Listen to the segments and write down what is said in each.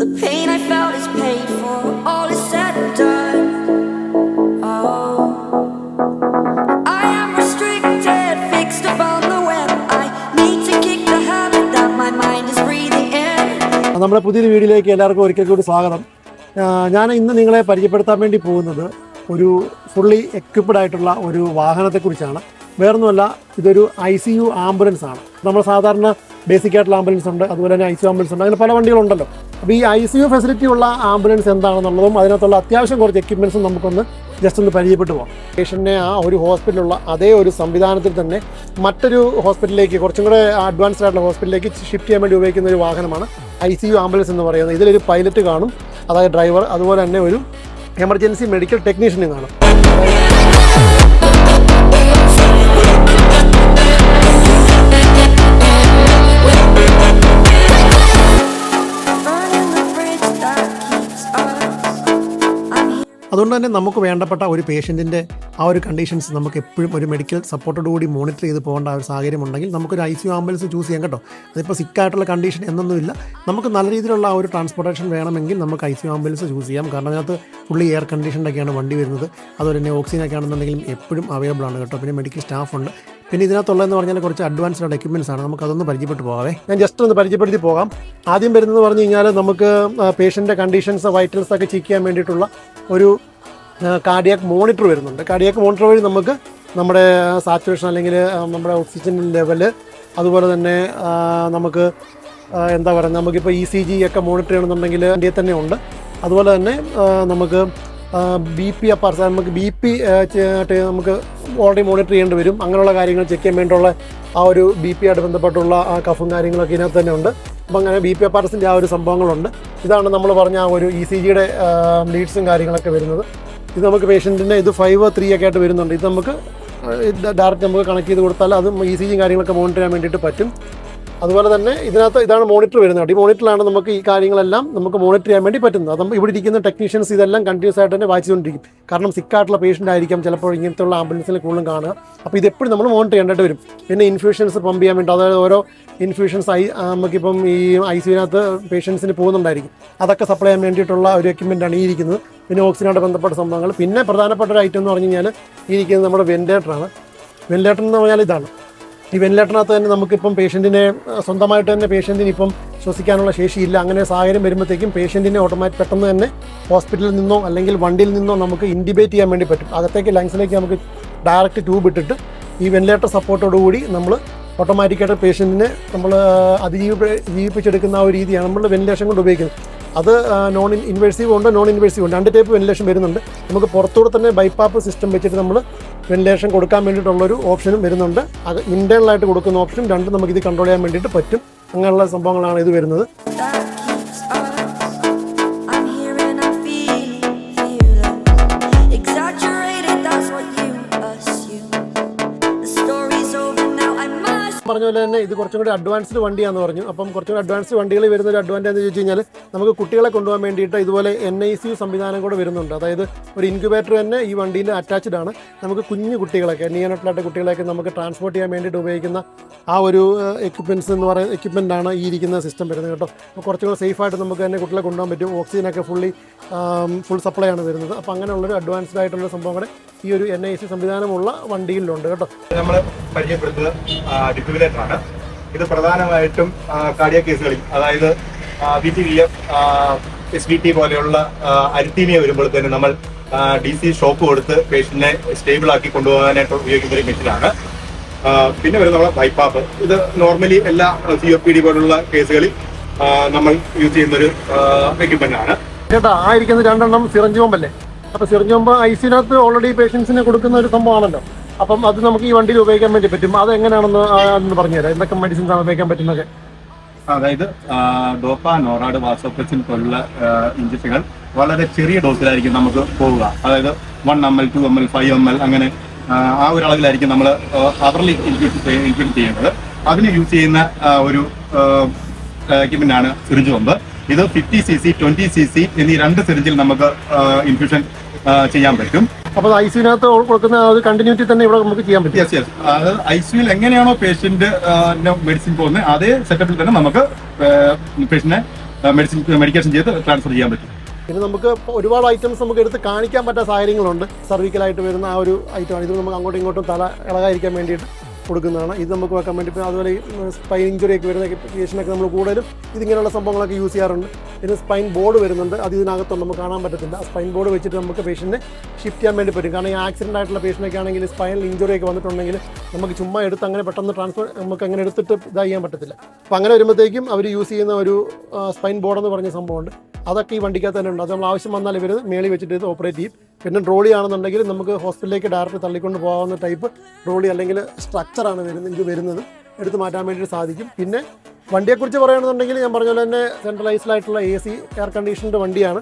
The pain I felt is paid for, all is said and done. Oh, I am restricted, fixed upon the web. I need to kick the habit that my mind is breathing in. നമ്മുടെ പുതിയൊരു വീഡിയോയിലേക്ക് എല്ലാവർക്കും ഒരിക്കൽ കൂടി സ്വാഗതം. ഞാൻ ഇന്ന് നിങ്ങളെ പരിചയപ്പെടുത്താൻ വേണ്ടി പോകുന്നത് ഒരു ഫുള്ളി എക്വിപ്ഡ് ആയിട്ടുള്ള ഒരു വാഹനത്തെക്കുറിച്ചാണ്. വേറൊന്നുമല്ല, ഇതൊരു ICU ആംബുലൻസ് ആണ്. നമ്മൾ സാധാരണ ബേസിക് ആയിട്ടുള്ള ആംബുലൻസ് ഉണ്ട്, അതുപോലെ തന്നെ ICU ആംബുലൻസ് ഉണ്ട്, അങ്ങനെ പല വണ്ടികളുണ്ടല്ലോ. അപ്പോൾ ഈ ICU ഫെസിലിറ്റി ഉള്ള ആംബുലൻസ് എന്താണെന്നുള്ളതും അതിനകത്തുള്ള അത്യാവശ്യം കുറച്ച് എക്യുപ്മെൻറ്റ്സും നമുക്കൊന്ന് ജസ്റ്റ് ഒന്ന് പരിചയപ്പെട്ടു പോകാം. പേഷ്യൻറ്റിനെ ആ ഒരു ഹോസ്പിറ്റലുള്ള അതേ ഒരു സംവിധാനത്തിൽ തന്നെ മറ്റൊരു ഹോസ്പിറ്റലിലേക്ക്, കുറച്ചും കൂടെ അഡ്വാൻസ്ഡ് ആയിട്ടുള്ള ഹോസ്പിറ്റലിലേക്ക് ഷിഫ്റ്റ് ചെയ്യാൻ വേണ്ടി ഉപയോഗിക്കുന്ന ഒരു വാഹനമാണ് ICU ആംബുലൻസ് എന്ന് പറയുന്നത്. ഇതിലൊരു പൈലറ്റ് കാണും, അതായത് ഡ്രൈവർ, അതുപോലെ തന്നെ ഒരു എമർജൻസി മെഡിക്കൽ ടെക്നീഷ്യനും കാണും. അതുകൊണ്ട് തന്നെ നമുക്ക് വേണ്ടപ്പെട്ട ഒരു പേഷ്യൻറ്റിൻ്റെ ആ ഒരു കണ്ടീഷൻസ് നമുക്ക് എപ്പോഴും ഒരു മെഡിക്കൽ സപ്പോർട്ടോട് കൂടി മോണിറ്റർ ചെയ്ത് പോകേണ്ട ഒരു സാഹചര്യം ഉണ്ടെങ്കിൽ നമുക്കൊരു ICU ആംബുലൻസ് ചൂസ് ചെയ്യാം കേട്ടോ. അതിപ്പോൾ സിക്കായിട്ടുള്ള കണ്ടീഷൻ എന്നൊന്നുമില്ല, നമുക്ക് നല്ല രീതിയിലുള്ള ആ ഒരു ട്രാൻസ്പോർട്ടേഷൻ വേണമെങ്കിൽ നമുക്ക് ICU ആംബുലൻസ് ചൂസ് ചെയ്യാം. കാരണം അതിനകത്ത് ഫുള്ളി എയർ കണ്ടീഷൻ്റൊക്കെയാണ് വണ്ടി വരുന്നത്. അതുപോലെ തന്നെ ഓക്സിജനൊക്കെ ആണെന്നുണ്ടെങ്കിലും എപ്പോഴും അവൈലബിൾ ആണ് കേട്ടോ. പിന്നെ മെഡിക്കൽ സ്റ്റാഫുണ്ട്. പിന്നെ ഇതിനകത്തുള്ളതെന്ന് പറഞ്ഞാൽ കുറച്ച് അഡ്വാൻസ്ഡ് എക്യുപ്മെൻറ്റ്സ് ആണ്. നമുക്കതൊന്ന് പരിചയപ്പെട്ട് പോകാവേ. ഞാൻ ജസ്റ്റ് ഒന്ന് പരിചയപ്പെടുത്തി പോകാം. ആദ്യം വരുന്നത് പറഞ്ഞു കഴിഞ്ഞാൽ നമുക്ക് പേഷ്യൻ്റെ കണ്ടീഷൻസ്, വൈറ്റൽസ് ഒക്കെ ചെക്ക് ചെയ്യാൻ വേണ്ടിയിട്ടുള്ള ഒരു കാർഡിയാക് മോണിറ്റർ വരുന്നുണ്ട്. കാർഡിയാക് മോണിറ്റർ വഴി നമുക്ക് നമ്മുടെ സാച്ചുറേഷൻ അല്ലെങ്കിൽ നമ്മുടെ ഓക്സിജൻ ലെവല്, അതുപോലെ തന്നെ നമുക്ക് എന്താ പറയുക, നമുക്കിപ്പോൾ ECG ഒക്കെ മോണിറ്റർ ചെയ്യണമെന്നുണ്ടെങ്കിൽ ഇന്ത്യയിൽ തന്നെ ഉണ്ട്. അതുപോലെ തന്നെ നമുക്ക് BP അപ്പാർട്ട് നമുക്ക് BP നമുക്ക് ഓൾറെഡി മോണിറ്റർ ചെയ്യേണ്ടി വരും. അങ്ങനെയുള്ള കാര്യങ്ങൾ ചെക്ക് ചെയ്യാൻ വേണ്ടിയുള്ള ആ ഒരു BP ആയിട്ട് ബന്ധപ്പെട്ടുള്ള ആ കഫും കാര്യങ്ങളൊക്കെ ഇതിനകത്ത് തന്നെ ഉണ്ട്. അപ്പം അങ്ങനെ BP അപ്പാർട്സിൻ്റെ ആ ഒരു സംഭവങ്ങളുണ്ട്. ഇതാണ് നമ്മൾ പറഞ്ഞ ആ ഒരു ECGയുടെ ലീഡ്സും കാര്യങ്ങളൊക്കെ വരുന്നത്. ഇത് നമുക്ക് പേഷ്യൻറ്റിൻ്റെ ഇത് 5-3 ഒക്കെ ആയിട്ട് വരുന്നുണ്ട്. ഇത് നമുക്ക് ഡയറക്റ്റ് നമുക്ക് കണക്ട് ചെയ്ത് കൊടുത്താൽ അത് ECGയും കാര്യങ്ങളൊക്കെ മോണിറ്റർ ചെയ്യാൻ വേണ്ടിയിട്ട് പറ്റും. അതുപോലെ തന്നെ ഇതിനകത്ത് ഇതാണ് മോണിറ്റർ വരുന്നത്. ഈ മോണിറ്ററിലാണ് നമുക്ക് ഈ കാര്യങ്ങളെല്ലാം നമുക്ക് മോണിറ്റർ ചെയ്യാൻ വേണ്ടി പറ്റുന്നത്. അത് ഇവിടെ ഇരിക്കുന്ന ടെക്നീഷ്യൻസ് ഇതെല്ലാം കണ്ടിന്യൂസ് ആയിട്ട് തന്നെ വായിച്ചുകൊണ്ടിരിക്കും. കാരണം സിക്കായിട്ടുള്ള പേഷ്യൻ്റ് ആയിരിക്കാം ചിലപ്പോൾ ഇങ്ങനത്തെയുള്ള ആംബുലൻസിൽ കൂടുതലും കാണുക. അപ്പോൾ ഇതെപ്പോഴും നമ്മൾ മോണിറ്റർ ചെയ്യേണ്ടതായിട്ട് വരും. പിന്നെ ഇൻഫ്യൂഷൻസ് പമ്പ് ചെയ്യാൻ വേണ്ടി, അതായത് ഓരോ ഇൻഫ്യൂഷൻസ് നമുക്കിപ്പം ഈ ICUവിനകത്ത് പേഷ്യൻസിന് പോകുന്നുണ്ടായിരിക്കും, അതൊക്കെ സപ്ലൈ ചെയ്യാൻ വേണ്ടിയിട്ടുള്ള ഒരു എക്യുപ്മെൻ്റാണ് ഈ ഇരിക്കുന്നത്. പിന്നെ ഓക്സിജനായിട്ട് ബന്ധപ്പെട്ട സംഭവങ്ങൾ. പിന്നെ പ്രധാനപ്പെട്ട ഒരു ഐറ്റം എന്ന് പറഞ്ഞു കഴിഞ്ഞാൽ ഈ ഇരിക്കുന്നത് നമ്മുടെ വെന്റിലേറ്ററാണ്. വെന്റിലേറ്റർ എന്ന് പറഞ്ഞാൽ ഇതാണ്. ഈ വെന്റിലേറ്ററിനകത്ത് തന്നെ നമുക്കിപ്പം പേഷ്യൻറ്റിനെ സ്വന്തമായിട്ട് തന്നെ പേഷ്യൻറ്റിന് ഇപ്പം ശ്വസിക്കാനുള്ള ശേഷിയില്ല. അങ്ങനെ സാഹചര്യം വരുമ്പോഴത്തേക്കും പേഷ്യൻറ്റിനെ പെട്ടെന്ന് തന്നെ ഹോസ്പിറ്റലിൽ നിന്നോ അല്ലെങ്കിൽ വണ്ടിയിൽ നിന്നോ നമുക്ക് ഇൻഡിബേറ്റ് ചെയ്യാൻ വേണ്ടി പറ്റും. അകത്തേക്ക് ലങ്സിലേക്ക് നമുക്ക് ഡയറക്റ്റ് ട്യൂബ് ഇട്ടിട്ട് ഈ വെന്റിലേറ്റർ സപ്പോർട്ടോടുകൂടി നമ്മൾ ഓട്ടോമാറ്റിക്കായിട്ട് പേഷ്യൻറ്റിനെ നമ്മൾ ജീവിപ്പിച്ചെടുക്കുന്ന ആ ഒരു രീതിയാണ് നമ്മൾ വെന്റിലേഷൻ കൊണ്ട് ഉപയോഗിക്കുന്നത്. അത് നോൺ ഇൻവേഴ്സീവ് ഉണ്ട്, നോൺ ഇൻവേഴ്സീവ് ഉണ്ട്. 2 ടൈപ്പ് വെന്റിലേഷൻ വരുന്നുണ്ട്. നമുക്ക് പുറത്തൂടെ തന്നെ ബൈപ്പാപ്പ് സിസ്റ്റം വെച്ചിട്ട് നമ്മൾ വെന്റിലേഷൻ കൊടുക്കാൻ വേണ്ടിയിട്ടുള്ളൊരു ഓപ്ഷനും വരുന്നുണ്ട്. അത് ഇൻറ്റേണലായിട്ട് കൊടുക്കുന്ന ഓപ്ഷനും രണ്ടും നമുക്കിത് കൺട്രോൾ ചെയ്യാൻ വേണ്ടിയിട്ട് പറ്റും. അങ്ങനെയുള്ള സംഭവങ്ങളാണ് ഇത് വരുന്നത്. പറഞ്ഞ പോലെ തന്നെ ഇത് കുറച്ചും കൂടി അഡ്വാൻസ്ഡ് വണ്ടിയാണെന്ന് പറഞ്ഞു. അപ്പം കുറച്ചും കൂടി അഡ്വാൻസ്ഡ് വണ്ടികൾ വരുന്ന ഒരു അഡ്വാൻറ്റേജ് എന്ന് ചോദിച്ചു കഴിഞ്ഞാൽ നമുക്ക് കുട്ടികളെ കൊണ്ടുപോകാൻ വേണ്ടിയിട്ട് ഇതുപോലെ NICU സംവിധാനം കൂടെ വരുന്നുണ്ട്. അതായത് ഒരു ഇൻക്യുബേറ്റർ തന്നെ ഈ വണ്ടിയിൽ അറ്റാച്ച്ഡ് ആണ്. നമുക്ക് കുഞ്ഞു കുട്ടികളൊക്കെ, നിയോനറ്റലായിട്ട് കുട്ടികളെയൊക്കെ നമുക്ക് ട്രാൻസ്പോർട്ട് ചെയ്യാൻ വേണ്ടിയിട്ട് ഉപയോഗിക്കുന്ന ആ ഒരു എക്യുപ്മെൻറ്റ്സ് എന്ന് പറയുന്ന എക്യുപ്മെൻ്റാണ് ഈ ഇരിക്കുന്ന സിസ്റ്റം വരുന്നത് കേട്ടോ. അപ്പോൾ കുറച്ചും കൂടി സേഫായിട്ട് നമുക്ക് തന്നെ കുട്ടികളെ കൊണ്ടുപോകാൻ പറ്റും. ഓക്സിജനൊക്കെ ഫുൾ സപ്ലൈ ആണ് വരുന്നത്. അപ്പോൾ അങ്ങനെയുള്ളൊരു അഡ്വാൻസ്ഡ് ആയിട്ടുള്ള സംഭവം കൂടെ ഈ ഒരു NICU സംവിധാനമുള്ള വണ്ടിയിലുണ്ട് കേട്ടോ. നമ്മൾ പരിചയപ്പെടുത്തുന്നത് ഡിഫിബ്രിലേറ്ററാണ്. ഇത് പ്രധാനമായിട്ടും കാർഡിയാക് കേസുകളിൽ, അതായത് VTVF, SVT പോലെയുള്ള അരിത്തീമിയ വരുമ്പോൾ തന്നെ നമ്മൾ DC ഷോക്ക് കൊടുത്ത് പേഷ്യന്റിനെ സ്റ്റേബിൾ ആക്കി കൊണ്ടുപോകാനായിട്ട് ഉപയോഗിക്കുന്ന ഒരു മെഷീനാണ്. പിന്നെ വരുന്ന നമ്മുടെ ബൈപ്പാപ്പ്. ഇത് നോർമലി എല്ലാ COPD പോലുള്ള കേസുകളിൽ നമ്മൾ യൂസ് ചെയ്യുന്നൊരു എക്യുപ്മെന്റ് ആണ് ചേട്ടാ. ആ ഇരിക്കുന്ന 2 എണ്ണം സിറിഞ്ച് പമ്പല്ലേ? അപ്പോൾ സിറിഞ്ച് പമ്പ് ICUവിനകത്ത് ഓൾറെഡി പേഷ്യൻസിന് കൊടുക്കുന്ന ഒരു സംഭവമാണല്ലോ. അപ്പം അത് നമുക്ക് ഈ വണ്ടിയിൽ ഉപയോഗിക്കാൻ വേണ്ടി പറ്റും. അത് എങ്ങനെയാണെന്ന് പറഞ്ഞുതരാം. എന്തൊക്കെ മെഡിസിൻസ് ആണ് ഉപയോഗിക്കാൻ പറ്റുന്നത്? അതായത് ഡോപ്പ, നോറാഡ്, വാസോപ്രസിൻ പോലുള്ള ഇഞ്ചക്ഷനുകൾ വളരെ ചെറിയ ഡോസിലായിരിക്കും നമുക്ക് പോവുക. അതായത് 1 ml, 2 ml, 5 ml അങ്ങനെ ആ ഒരു അളവിലായിരിക്കും നമ്മൾ അവർലി ഇൻഫ്യൂഷൻ ചെയ്യുന്നത്. അതിന് യൂസ് ചെയ്യുന്ന ഒരു എക്യുപ്മെന്റാണ് സിറിഞ്ച് പമ്പ്. ഇത് 50cc, 20cc എന്നീ 2 സിറിഞ്ചിൽ നമുക്ക് ഇൻഫ്യൂഷൻ ചെയ്യാൻ പറ്റും. അപ്പോൾ ICUവിനകത്ത് കൊടുക്കുന്ന കണ്ടിന്യൂറ്റി തന്നെ ഇവിടെ നമുക്ക് ചെയ്യാൻ പറ്റും. യെസ്. അതായത് ICUവിൽ എങ്ങനെയാണോ പേഷ്യന്റ് മെഡിസിൻ പോകുന്നത് അതേ സെറ്റപ്പിൽ തന്നെ നമുക്ക് പേഷ്യന്റിനെ മെഡിക്കേഷൻ ചെയ്ത് ട്രാൻസ്ഫർ ചെയ്യാൻ പറ്റും. പിന്നെ നമുക്ക് ഒരുപാട് ഐറ്റംസ് നമുക്ക് എടുത്ത് കാണിക്കാൻ പറ്റാത്ത സാഹചര്യങ്ങളുണ്ട്. സർവിക്കലായിട്ട് വരുന്ന ആ ഒരു ഐറ്റമാണ് ഇത്. നമുക്ക് അങ്ങോട്ടും ഇങ്ങോട്ടും തല ഇളകാതിരിക്കാൻ വേണ്ടിയിട്ട് കൊടുക്കുന്നതാണ്. ഇത് നമുക്ക് വെക്കാൻ വേണ്ടി അതുപോലെ സ്പൈൻ ഇഞ്ചുറി ഒക്കെ വരുന്ന കേസിനൊക്കെ നമ്മൾ കൂടുതലും ഇതിങ്ങനെയുള്ള സംഭവങ്ങളൊക്കെ യൂസ് ചെയ്യാറുണ്ട്. പിന്നെ സ്പൈൻ ബോർഡ് വരുന്നുണ്ട്, അത് ഇതിനകത്തൊന്നും നമുക്ക് കാണാൻ പറ്റത്തില്ല. സ്പൈൻ ബോർഡ് വെച്ചിട്ട് നമുക്ക് പേഷ്യൻറ്റിനെ ഷിഫ്റ്റ് ചെയ്യാൻ വേണ്ടി പറ്റും. കാരണം ഈ ആക്സിഡൻ്റ് ആയിട്ടുള്ള പേഷ്യൻ്റൊക്കെ ആണെങ്കിൽ സ്പൈനൽ ഇഞ്ചുറി ഒക്കെ വന്നിട്ടുണ്ടെങ്കിൽ നമുക്ക് ചുമ്മാ എടുത്ത് അങ്ങനെ പെട്ടെന്ന് ട്രാൻസ്ഫർ നമുക്ക് അങ്ങനെ എടുത്തിട്ട് ഇതാ ചെയ്യാൻ പറ്റത്തില്ല. അപ്പോൾ അങ്ങനെ വരുമ്പോഴത്തേക്കും അവർ യൂസ് ചെയ്യുന്ന ഒരു സ്പൈൻ ബോർഡ് എന്ന് പറഞ്ഞ സംഭവമുണ്ട്. അതൊക്കെ ഈ വണ്ടിക്കകത്ത് തന്നെ ഉണ്ട്. അത് നമ്മൾ ആവശ്യം വന്നാൽ ഇവർ മേളിൽ വെച്ചിട്ട് ഇത് ഓപ്പറേറ്റ് ചെയ്യും. പിന്നെ ട്രോളി ആണെന്നുണ്ടെങ്കിൽ നമുക്ക് ഹോസ്പിറ്റലിലേക്ക് ഡയറക്റ്റ് തള്ളിക്കൊണ്ട് പോകാവുന്ന ടൈപ്പ് ട്രോളി അല്ലെങ്കിൽ സ്ട്രക്ചറാണ് ഇത് വരുന്നത്, എടുത്ത് മാറ്റാൻ വേണ്ടിയിട്ട് സാധിക്കും. പിന്നെ വണ്ടിയെക്കുറിച്ച് പറയുകയാണെന്നുണ്ടെങ്കിൽ ഞാൻ പറഞ്ഞ പോലെ തന്നെ സെൻട്രലൈസ്ഡ് ആയിട്ടുള്ള AC എയർ കണ്ടീഷൻഡ് വണ്ടിയാണ്.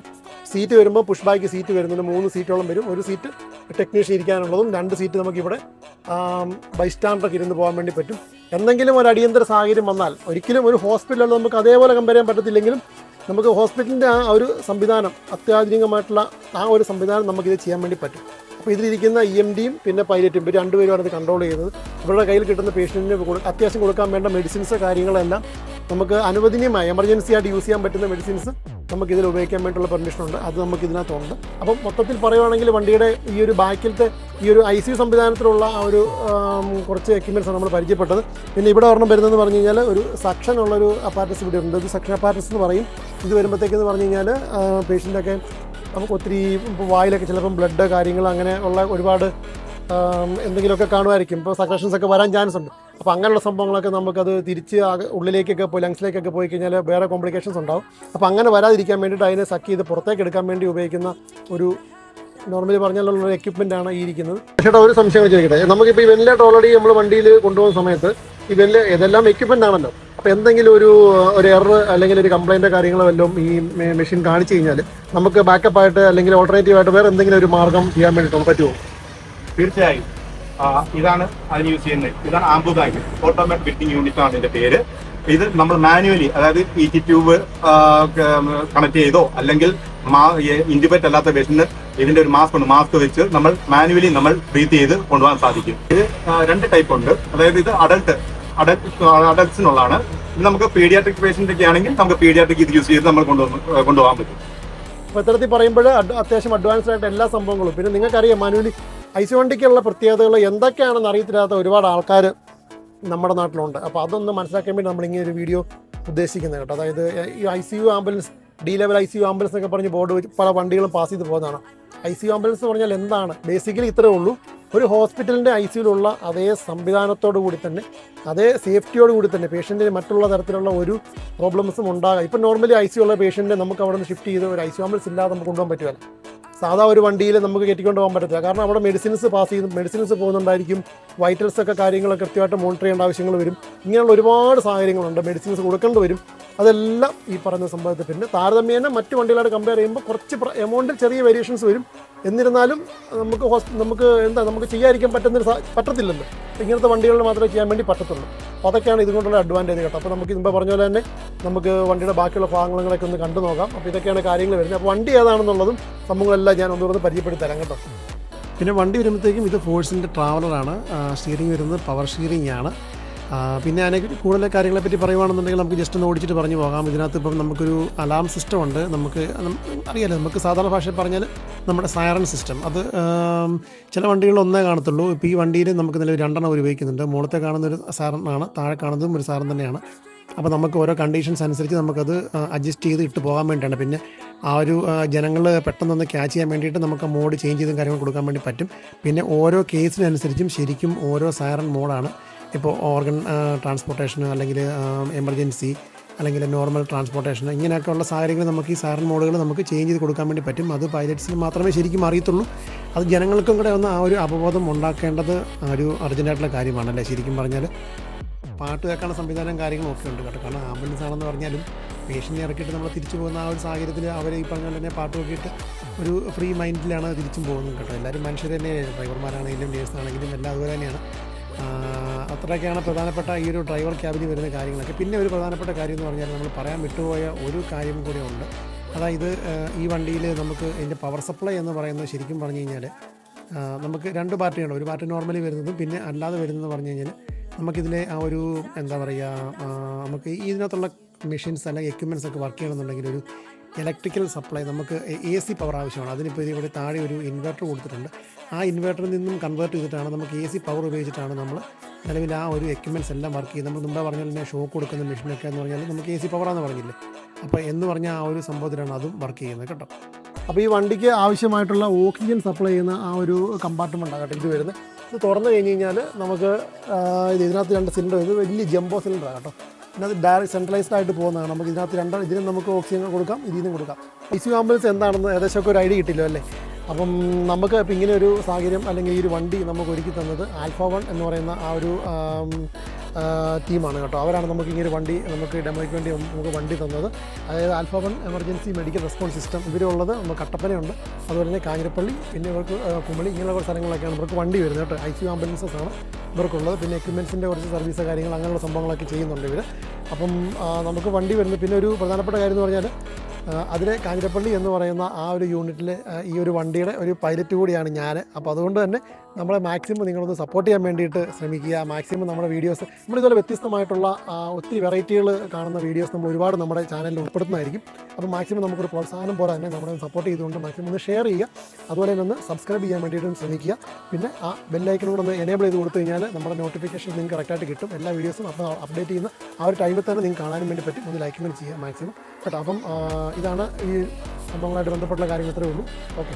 സീറ്റ് വരുമ്പോൾ പുഷ് ബാക്ക് സീറ്റ് വരുന്നുണ്ട്, 3 സീറ്റോളം വരും. ഒരു സീറ്റ് ടെക്നീഷ്യൻ ഇരിക്കാനുള്ളതും 2 സീറ്റ് നമുക്കിവിടെ ബൈസ്റ്റാൻഡറൊക്കെ ഇരുന്ന് പോകാൻ വേണ്ടി പറ്റും. എന്തെങ്കിലും ഒരു അടിയന്തര സാഹചര്യം വന്നാൽ ഒരിക്കലും ഒരു ഹോസ്പിറ്റലിൽ നമുക്ക് അതേപോലെ കമ്പയർ ചെയ്യാൻ പറ്റത്തില്ലെങ്കിലും നമുക്ക് ഹോസ്പിറ്റലിൻ്റെ ആ ഒരു സംവിധാനം, അത്യാധുനികമായിട്ടുള്ള ആ ഒരു സംവിധാനം നമുക്കിത് ചെയ്യാൻ വേണ്ടി പറ്റും. അപ്പോൾ ഇതിലിരിക്കുന്ന EMDയും പിന്നെ പൈലറ്റും ഇവർ രണ്ടുപേരുമാണ് ഇത് കൺട്രോൾ ചെയ്യുന്നത്. ഇവരുടെ കയ്യിൽ കിട്ടുന്ന പേഷ്യൻറ്റിന് അത്യാവശ്യം കൊടുക്കാൻ വേണ്ട മെഡിസിൻസ് കാര്യങ്ങളെല്ലാം നമുക്ക് അനുവദനീയമായി എമർജൻസി ആയിട്ട് യൂസ് ചെയ്യാൻ പറ്റുന്ന മെഡിസിൻസ് നമുക്കിതിൽ ഉപയോഗിക്കാൻ വേണ്ടിയിട്ടുള്ള പെർമിഷനുണ്ട്. അത് നമുക്ക് ഇതിനകത്തുണ്ട്. അപ്പം മൊത്തത്തിൽ പറയുവാണെങ്കിൽ വണ്ടിയുടെ ഈ ഒരു ബാക്കിലത്തെ ഈ ഒരു ICU സംവിധാനത്തിലുള്ള ആ ഒരു കുറച്ച് എക്യുപ്മെൻറ്റ്സാണ് നമ്മൾ പരിചയപ്പെട്ടത്. പിന്നെ ഇവിടെ ഒരെണ്ണം വരുന്നതെന്ന് പറഞ്ഞു കഴിഞ്ഞാൽ ഒരു സക്ഷൻ ഉള്ളൊരു അപ്പാരറ്റസ് ഇവിടെ ഉണ്ട്. ഇത് സക്ഷൻ അപ്പാരറ്റസ് എന്ന് പറയും. ഇത് വരുമ്പോഴത്തേക്കെന്ന് പറഞ്ഞു കഴിഞ്ഞാൽ പേഷ്യൻ്റൊക്കെ നമുക്ക് ഒത്തിരി വായിലൊക്കെ ചിലപ്പം ബ്ലഡ് കാര്യങ്ങൾ അങ്ങനെ ഉള്ള ഒരുപാട് എന്തെങ്കിലുമൊക്കെ കാണുമായിരിക്കും. ഇപ്പോൾ സക്രഷൻസ് ഒക്കെ വരാൻ ചാൻസ് ഉണ്ട്. അപ്പോൾ അങ്ങനെയുള്ള സംഭവങ്ങളൊക്കെ നമുക്കത് തിരിച്ച് ഉള്ളിലേക്കൊക്കെ പോയി ലങ്സിലേക്കൊക്കെ പോയി കഴിഞ്ഞാൽ വേറെ കോംപ്ലിക്കേഷൻസ് ഉണ്ടാവും. അപ്പോൾ അങ്ങനെ വരാതിരിക്കാൻ വേണ്ടിയിട്ട് അതിനെ സക്ക് ചെയ്ത് പുറത്തേക്ക് എടുക്കാൻ വേണ്ടി ഉപയോഗിക്കുന്ന ഒരു നോർമലി പറഞ്ഞാലുള്ള എക്യുപ്മെൻ്റ് ആണ് ഈ ഇരിക്കുന്നത്. പക്ഷേ ഒരു സംശയം ചോദിക്കട്ടെ, നമുക്കിപ്പോൾ ഈ വെന്റിലേറ്റർ ഓൾറെഡി നമ്മൾ വണ്ടിയിൽ കൊണ്ടുപോകുന്ന സമയത്ത് ഈ ഇതെല്ലാം എക്യുപ്മെൻ്റ് ആണല്ലോ. അപ്പോൾ എന്തെങ്കിലും ഒരു എറർ അല്ലെങ്കിൽ ഒരു കംപ്ലൈൻറ്റോ കാര്യങ്ങളോ വല്ലതും ഈ മെഷീൻ കാണിച്ചു കഴിഞ്ഞാൽ നമുക്ക് ബാക്കപ്പ് ആയിട്ട് അല്ലെങ്കിൽ ഓൾട്ടർനേറ്റീവ് ആയിട്ട് വേറെ എന്തെങ്കിലും ഒരു മാർഗം ചെയ്യാൻ വേണ്ടിയിട്ട് പറ്റുമോ? തീർച്ചയായും. ഇതാണ് അതിന് യൂസ് ചെയ്യുന്നത്. ഇതാണ് ആംബുബാങ്ക്, ഓട്ടോമാറ്റിക് ഫിറ്റിംഗ് യൂണിറ്റ് ആണ് ഇതിന്റെ പേര്. ഇത് നമ്മൾ മാനുവലി, അതായത് ET ട്യൂബ് കണക്ട് ചെയ്തോ അല്ലെങ്കിൽ ഇൻഡിപെറ്റ് അല്ലാത്ത പേഷ്യന്റിന് ഇതിന്റെ ഒരു മാസ്ക് ഉണ്ട്, മാസ്ക് വെച്ച് നമ്മൾ മാനുവലി നമ്മൾ ബ്രീത്ത് ചെയ്ത് കൊണ്ടുപോകാൻ സാധിക്കും. ഇത് 2 ടൈപ്പ് ഉണ്ട്. അതായത് ഇത് അഡൽട്സിനുള്ളതാണ്. ഇത് നമുക്ക് പീഡിയാട്രിക് പേഷ്യന്റ് ഒക്കെ ആണെങ്കിൽ നമുക്ക് പീഡിയാട്രിക് ഇത് യൂസ് ചെയ്ത് നമ്മൾ കൊണ്ടുപോകാൻ പറ്റും. അപ്പോൾ ഇത്തരത്തിൽ പറയുമ്പോൾ അത്യാവശ്യം അഡ്വാൻസ്ഡ് ആയിട്ട് എല്ലാ സംഭവങ്ങളും. പിന്നെ നിങ്ങൾക്കറിയാം മാനുവലി ICU വണ്ടിക്കുള്ള പ്രത്യേകതകൾ എന്തൊക്കെയാണെന്ന് അറിയത്തില്ലാത്ത ഒരുപാട് ആൾക്കാർ നമ്മുടെ നാട്ടിലുണ്ട്. അപ്പോൾ അതൊന്ന് മനസ്സിലാക്കാൻ വേണ്ടി നമ്മളിങ്ങനെ ഒരു വീഡിയോ ഉദ്ദേശിക്കുന്നത് കേട്ടോ. അതായത് ഈ ICU ambulance, D level ICU ambulance എന്നൊക്കെ പറഞ്ഞ് ബോർഡ് വെച്ച് പല വണ്ടികളും പാസ് ചെയ്ത് പോകുന്നതാണ്. ICU ആംബുലൻസ് എന്ന് പറഞ്ഞാൽ എന്താണ്? ബേസിക്കലി ഇത്രയേ ഉള്ളൂ. ഒരു ഹോസ്പിറ്റലിൻ്റെ ICUലുള്ള അതേ സംവിധാനത്തോടു കൂടി തന്നെ, അതേ സേഫ്റ്റിയോട് കൂടി തന്നെ പേഷ്യൻറ്റിന് മറ്റുള്ള തരത്തിലുള്ള ഒരു പ്രോബ്ലംസും ഉണ്ടാകാം. ഇപ്പം നോർമലി ICU ഉള്ള പേഷ്യൻറ്റിനെ നമുക്ക് അവിടെ നിന്ന് ഷിഫ്റ്റ് ചെയ്ത് ഒരു ICU ആംബുലൻസ് ഇല്ലാതെ നമുക്ക് കൊണ്ടുപോകാൻ പറ്റുമല്ലോ. സാധാ ഒരു വണ്ടിയിൽ നമുക്ക് കയറ്റിക്കൊണ്ട് പോകാൻ പറ്റത്തില്ല. കാരണം അവിടെ മെഡിസിൻസ് പോകുന്നുണ്ടായിരിക്കും, വൈറ്റൽസ് ഒക്കെ കാര്യങ്ങൾ കൃത്യമായിട്ട് മോണിറ്റർ ചെയ്യേണ്ട ആവശ്യങ്ങൾ വരും. ഇങ്ങനെയുള്ള ഒരുപാട് സാഹചര്യങ്ങളുണ്ട്. മെഡിസിൻസ് കൊടുക്കേണ്ടി വരും. അതെല്ലാം ഈ പറയുന്ന സംഭവത്തിൽ പിന്നെ താരതമ്യേന മറ്റു വണ്ടികളായിട്ട് കമ്പയർ ചെയ്യുമ്പോൾ കുറച്ച് എമൗണ്ടിൽ ചെറിയ വേരിയേഷൻസ് വരും. എന്നിരുന്നാലും നമുക്ക് ചെയ്യാതിരിക്കാൻ പറ്റത്തില്ലല്ലോ. ഇങ്ങനത്തെ വണ്ടികളിൽ മാത്രമേ ചെയ്യാൻ വേണ്ടി പറ്റത്തുള്ളൂ. അപ്പോൾ അതൊക്കെയാണ് ഇതുകൊണ്ടുള്ള അഡ്വാൻറ്റേജ് കേട്ടോ. അപ്പോൾ നമുക്ക് മുമ്പ് പറഞ്ഞ പോലെ തന്നെ നമുക്ക് വണ്ടിയുടെ ബാക്കിയുള്ള ഭാഗങ്ങളൊക്കെ ഒന്ന് കണ്ടു നോക്കാം. അപ്പോൾ ഇതൊക്കെയാണ് കാര്യങ്ങൾ വരുന്നത്. അപ്പോൾ വണ്ടി ഏതാണെന്നുള്ളതും സംഭവങ്ങളെല്ലാം ഞാൻ ഒന്നുകൂടെ പരിചയപ്പെടുത്തി തരാം കേട്ടോ. പിന്നെ വണ്ടി വരുമ്പോഴത്തേക്കും ഇത് ഫോഴ്സിൻ്റെ ട്രാവലറാണ്. സ്റ്റിയറിംഗ് വരുന്നത് പവർ സ്റ്റിയറിംഗ് ആണ്. പിന്നെ അതിനെ കൂടുതൽ കാര്യങ്ങളെപ്പറ്റി പറയുകയാണെന്നുണ്ടെങ്കിൽ നമുക്ക് ജസ്റ്റ് ഒന്ന് ഓടിച്ചിട്ട് പറഞ്ഞു പോകാം. ഇതിനകത്ത് ഇപ്പം നമുക്കൊരു അലാം സിസ്റ്റം ഉണ്ട്. നമുക്ക് അറിയാലോ, നമുക്ക് സാധാരണ ഭാഷയിൽ പറഞ്ഞാൽ നമ്മുടെ സൈറൺ സിസ്റ്റം. അത് ചില വണ്ടികളിൽ ഒന്നേ കാണത്തുള്ളൂ. ഇപ്പോൾ ഈ വണ്ടിയിൽ നമുക്ക് നിലവിൽ 2 എണ്ണം ഉപയോഗിക്കുന്നുണ്ട്. മുകളിലത്തെ കാണുന്നൊരു സൈറൺ ആണ്, താഴെ കാണുന്നതും ഒരു സൈറൺ തന്നെയാണ്. അപ്പോൾ നമുക്ക് ഓരോ കണ്ടീഷൻസ് അനുസരിച്ച് നമുക്കത് അഡ്ജസ്റ്റ് ചെയ്ത് ഇട്ട് പോകാൻ വേണ്ടിയിട്ടാണ്. പിന്നെ ആ ഒരു ജനങ്ങൾ പെട്ടെന്നൊന്ന് ക്യാച്ച് ചെയ്യാൻ വേണ്ടിയിട്ട് നമുക്ക് മോഡ് ചേഞ്ച് ചെയ്തും കാര്യങ്ങൾ കൊടുക്കാൻ വേണ്ടി പറ്റും. പിന്നെ ഓരോ കേസിനനുസരിച്ചും ശരിക്കും ഓരോ സൈറൺ മോഡാണ്. ഇപ്പോൾ ഓർഗൻ ട്രാൻസ്പോർട്ടേഷന് അല്ലെങ്കിൽ എമർജൻസി അല്ലെങ്കിൽ നോർമൽ ട്രാൻസ്പോർട്ടേഷൻ ഇങ്ങനെയൊക്കെയുള്ള സാഹചര്യങ്ങൾ നമുക്ക് ഈ സൈറൺ മോഡുകൾ നമുക്ക് ചേഞ്ച് ചെയ്ത് കൊടുക്കാൻ വേണ്ടി പറ്റും. അത് പൈലറ്റ്സിന് മാത്രമേ ശരിക്കും അറിയത്തുള്ളൂ. അത് ജനങ്ങൾക്കും കൂടെ ഒന്ന് ആ ഒരു അവബോധം ഉണ്ടാക്കേണ്ടത് ഒരു അർജൻറ്റായിട്ടുള്ള കാര്യമാണല്ലേ ശരിക്കും പറഞ്ഞാൽ. പാട്ട് കേൾക്കാനുള്ള സംവിധാനം കാര്യങ്ങളും ഒക്കെ ഉണ്ട് കേട്ടോ. കാരണം ആംബുലൻസ് ആണെന്ന് പറഞ്ഞാലും പേഷ്യൻറ്റിനെ ഇറക്കിയിട്ട് നമ്മൾ തിരിച്ചു പോകുന്ന ആ ഒരു സാഹചര്യത്തിൽ അവർ ഈ പറഞ്ഞ പോലെ തന്നെ പാട്ട് നോക്കിയിട്ട് ഒരു ഫ്രീ മൈൻഡിലാണ് തിരിച്ചും പോകുന്നത് കേട്ടോ. എല്ലാവരും മനുഷ്യർ തന്നെയാണ്, ഡ്രൈവർമാരാണെങ്കിലും നേഴ്സാണെങ്കിലും എല്ലാം അതുപോലെ തന്നെയാണ്. അത്രയൊക്കെയാണ് പ്രധാനപ്പെട്ട ഈ ഒരു ഡ്രൈവർ ക്യാബിന് വരുന്ന കാര്യങ്ങളൊക്കെ. പിന്നെ ഒരു പ്രധാനപ്പെട്ട കാര്യം എന്ന് പറഞ്ഞാൽ നമ്മൾ പറയാൻ വിട്ടുപോയ ഒരു കാര്യം കൂടെ ഉണ്ട്. അതായത് ഈ വണ്ടിയിൽ നമുക്ക് ഇതിൻ്റെ പവർ സപ്ലൈ എന്ന് പറയുന്നത് ശരിക്കും പറഞ്ഞു കഴിഞ്ഞാൽ നമുക്ക് 2 ബാറ്ററിയാണ്. ഒരു ബാറ്ററി നോർമലി വരുന്നതും പിന്നെ അല്ലാതെ വരുന്നതെന്ന് പറഞ്ഞു കഴിഞ്ഞാൽ നമുക്കിതിലെ ആ ഒരു എന്താ പറയുക, നമുക്ക് ഇതിനകത്തുള്ള മെഷീൻസ് അല്ലെങ്കിൽ എക്യുപ്മെൻറ്റ്സ് ഒക്കെ വർക്ക് ചെയ്യണമെന്നുണ്ടെങ്കിൽ ഒരു ഇലക്ട്രിക്കൽ സപ്ലൈ നമുക്ക് AC പവർ ആവശ്യമാണ്. അതിനിപ്പോൾ ഇവിടെ താഴെ ഒരു ഇൻവെർട്ടർ കൊടുത്തിട്ടുണ്ട്. ആ ഇൻവെർട്ടറിൽ നിന്നും കൺവേർട്ട് ചെയ്തിട്ടാണ് നമുക്ക് AC പവർ ഉപയോഗിച്ചിട്ടാണ് നമ്മൾ നിലവിൽ ആ ഒരു എക്യുപ്മെൻറ്റ്സ് എല്ലാം വർക്ക് ചെയ്യുന്നത്. നമ്മൾ മുമ്പേ പറഞ്ഞാൽ തന്നെ ഷോക്ക് കൊടുക്കുന്ന മെഷീനൊക്കെ എന്ന് പറഞ്ഞാൽ നമുക്ക് AC പവറാന്ന് പറഞ്ഞില്ലേ. അപ്പോൾ എന്ന് പറഞ്ഞാൽ ആ ഒരു സംഭവത്തിലാണ് അതും വർക്ക് ചെയ്യുന്നത് കേട്ടോ. അപ്പോൾ ഈ വണ്ടിക്ക് ആവശ്യമായിട്ടുള്ള ഓക്സിജൻ സപ്ലൈ ചെയ്യുന്ന ആ ഒരു കമ്പാർട്ട്മെൻറ്റാണ് കേട്ടോ ഇത് വരുന്നത്. ഇത് തുറന്നു കഴിഞ്ഞ് കഴിഞ്ഞാൽ നമുക്ക് ഇതിനകത്ത് 2 സിലിണ്ടർ, ഇത് വലിയ ജംബോ സിലിണ്ടറാണ് കേട്ടോ. ഇതിനകത്ത് ഡയറക്റ്റ് സെൻട്രലൈസ്ഡ് ആയിട്ട് പോകുന്നതാണ്. നമുക്ക് ഇതിനകത്ത് ഇതിനും നമുക്ക് ഓക്സിജൻ കൊടുക്കാം, ഇതിനും കൊടുക്കാം. ICU ആംബുലൻസ് എന്താണെന്ന് ഏകദേശമൊക്കെ ഒരു ഐഡിയ കിട്ടില്ലോ അല്ലേ. അപ്പം നമുക്ക് ഇപ്പം ഇങ്ങനെ ഒരു സാഹചര്യം അല്ലെങ്കിൽ ഈ ഒരു വണ്ടി നമുക്ക് ഒരുക്കി തന്നത് ആൽഫ 1 എന്ന് പറയുന്ന ആ ഒരു ടീമാണ് കേട്ടോ. അവരാണ് നമുക്ക് ഇങ്ങനെ ഒരു വണ്ടി നമുക്ക് ഡെമോയ്ക്ക് വേണ്ടി നമുക്ക് വണ്ടി തന്നത്. അതായത് alpha 1 emergency medical response system ഇവരുള്ളത് നമുക്ക് കട്ടപ്പനയുണ്ട്, അതുപോലെ തന്നെ കാഞ്ഞിരപ്പള്ളി, പിന്നെ ഇവർക്ക് കുമളി, ഇങ്ങനെയുള്ള സ്ഥലങ്ങളിലൊക്കെയാണ് ഇവർക്ക് വണ്ടി വരുന്നത് കേട്ടോ. ICU ആംബുലൻസസ് ആണ് ഇവർക്കുള്ളത്. പിന്നെ എക്യുപ്മെൻറ്റ്സിൻ്റെ കുറച്ച് സർവീസ് കാര്യങ്ങൾ അങ്ങനെയുള്ള സംഭവങ്ങളൊക്കെ ചെയ്യുന്നുണ്ട് ഇവർ. അപ്പം നമുക്ക് വണ്ടി വരുന്നത്. പിന്നെ ഒരു പ്രധാനപ്പെട്ട കാര്യം എന്ന് പറഞ്ഞാൽ അതിലെ കാഞ്ഞിരപ്പള്ളി എന്ന് പറയുന്ന ആ ഒരു യൂണിറ്റിൽ ഈ ഒരു വണ്ടിയുടെ ഒരു പൈലറ്റ് കൂടിയാണ് ഞാൻ. അപ്പോൾ അതുകൊണ്ട് തന്നെ നമ്മളെ മാക്സിമം നിങ്ങളൊന്ന് സപ്പോർട്ട് ചെയ്യാൻ വേണ്ടിയിട്ട് ശ്രമിക്കുക. മാക്സിമം നമ്മുടെ വീഡിയോസ് നമ്മളിതുപോലെ വ്യത്യസ്തമായിട്ടുള്ള ഒത്തിരി വെറൈറ്റികൾ കാണുന്ന വീഡിയോസ് നമ്മൾ ഒരുപാട് നമ്മുടെ ചാനലിൽ ഉൾപ്പെടുത്തുന്നതായിരിക്കും. അപ്പോൾ മാക്സിമം നമുക്കൊരു പ്രോത്സാഹനം പോലെ തന്നെ നമ്മളെ സപ്പോർട്ട് ചെയ്തുകൊണ്ട് മാക്സിമം ഒന്ന് ഷെയർ ചെയ്യുക. അതുപോലെ തന്നെ ഒന്ന് സബ്സ്ക്രൈബ് ചെയ്യാൻ വേണ്ടിയിട്ടും ശ്രമിക്കുക. പിന്നെ ആ ബെല്ലൈക്കനോട് ഒന്ന് എനേബിൾ ചെയ്ത് കൊടുത്തു കഴിഞ്ഞാൽ നമ്മുടെ നോട്ടിഫിക്കേഷൻ നിങ്ങൾക്ക് കറക്റ്റായിട്ട് കിട്ടും. എല്ലാ വീഡിയോസും അപ്പോൾ അപ്ഡേറ്റ് ചെയ്യുന്ന ആ ഒരു ടൈമിൽ തന്നെ നിങ്ങൾക്ക് കാണാനും വേണ്ടി പറ്റും. ഒന്ന് ലൈക്ക് ചെയ്യുക മാക്സിമം കേട്ടോ. അപ്പം ഇതാണ് ഈ സംഭവങ്ങളായിട്ട് ബന്ധപ്പെട്ട കാര്യങ്ങൾ ഇത്രയേ ഉള്ളൂ. ഓക്കെ,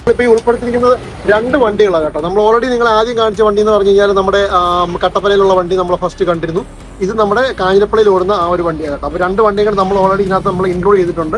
ഇപ്പോൾ ഈ ഉൾപ്പെടുത്തിയിരിക്കുന്നത് 2 വണ്ടികളാണ് കേട്ടോ. നമ്മൾ ഓൾറെഡി നിങ്ങൾ ആദ്യം കാണിച്ച വണ്ടി എന്ന് പറഞ്ഞു കഴിഞ്ഞാൽ നമ്മുടെ കട്ടപ്പനയിലുള്ള വണ്ടി നമ്മൾ ഫസ്റ്റ് കണ്ടിരുന്നു. ഇത് നമ്മുടെ കാഞ്ഞിരപ്പള്ളിയിൽ ഓടുന്ന ആ ഒരു വണ്ടിയാണ് കേട്ടോ. അപ്പോൾ 2 വണ്ടികൾ നമ്മൾ ഓൾറെഡി ഇതിനകത്ത് നമ്മൾ ഇൻക്ലൂഡ് ചെയ്തിട്ടുണ്ട്.